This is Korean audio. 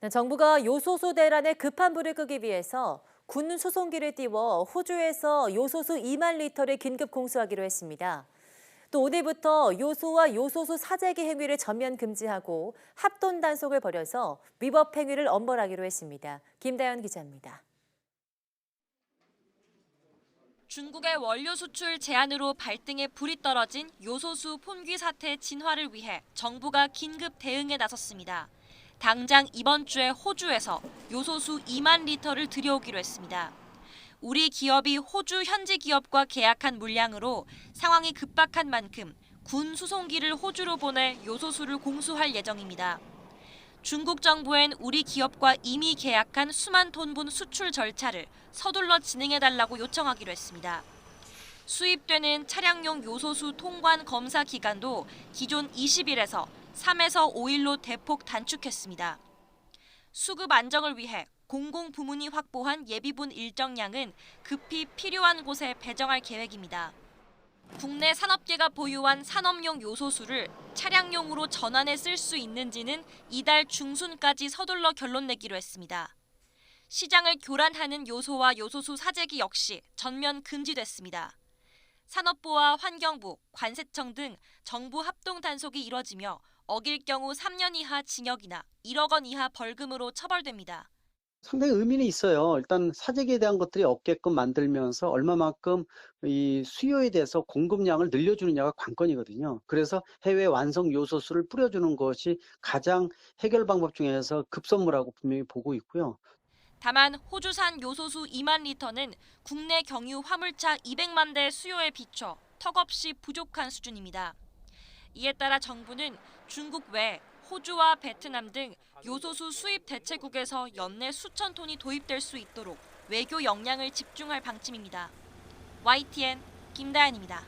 네, 정부가 요소수 대란의 급한 불을 끄기 위해서 군 수송기를 띄워 호주에서 요소수 2만 리터를 긴급 공수하기로 했습니다. 또 오늘부터 요소와 요소수 사재기 행위를 전면 금지하고 합동 단속을 벌여서 위법 행위를 엄벌하기로 했습니다. 김다연 기자입니다. 중국의 원료 수출 제한으로 발등에 불이 떨어진 요소수 폰귀 사태 진화를 위해 정부가 긴급 대응에 나섰습니다. 당장 이번 주에 호주에서 요소수 2만 리터를 들여오기로 했습니다. 우리 기업이 호주 현지 기업과 계약한 물량으로 상황이 급박한 만큼 군 수송기를 호주로 보내 요소수를 공수할 예정입니다. 중국 정부엔 우리 기업과 이미 계약한 수만 톤분 수출 절차를 서둘러 진행해달라고 요청하기로 했습니다. 수입되는 차량용 요소수 통관 검사 기간도 기존 20일에서 3에서 5일로 대폭 단축했습니다. 수급 안정을 위해 공공부문이 확보한 예비분 일정량은 급히 필요한 곳에 배정할 계획입니다. 국내 산업계가 보유한 산업용 요소수를 차량용으로 전환해 쓸 수 있는지는 이달 중순까지 서둘러 결론 내기로 했습니다. 시장을 교란하는 요소와 요소수 사재기 역시 전면 금지됐습니다. 산업부와 환경부, 관세청 등 정부 합동 단속이 이뤄지며 어길 경우 3년 이하 징역이나 1억 원 이하 벌금으로 처벌됩니다. 상당히 의미는 있어요. 일단 사재기에 대한 것들이 없게끔 만들면서 얼마만큼 이 수요에 대해서 공급량을 늘려주느냐가 관건이거든요. 그래서 해외 완성 요소수를 뿌려주는 것이 가장 해결 방법 중에서 급선무라고 분명히 보고 있고요. 다만 호주산 요소수 2만 리터는 국내 경유 화물차 200만 대 수요에 비춰 턱없이 부족한 수준입니다. 이에 따라 정부는 중국 외 호주와 베트남 등 요소수 수입 대체국에서 연내 수천 톤이 도입될 수 있도록 외교 역량을 집중할 방침입니다. YTN 김다연입니다.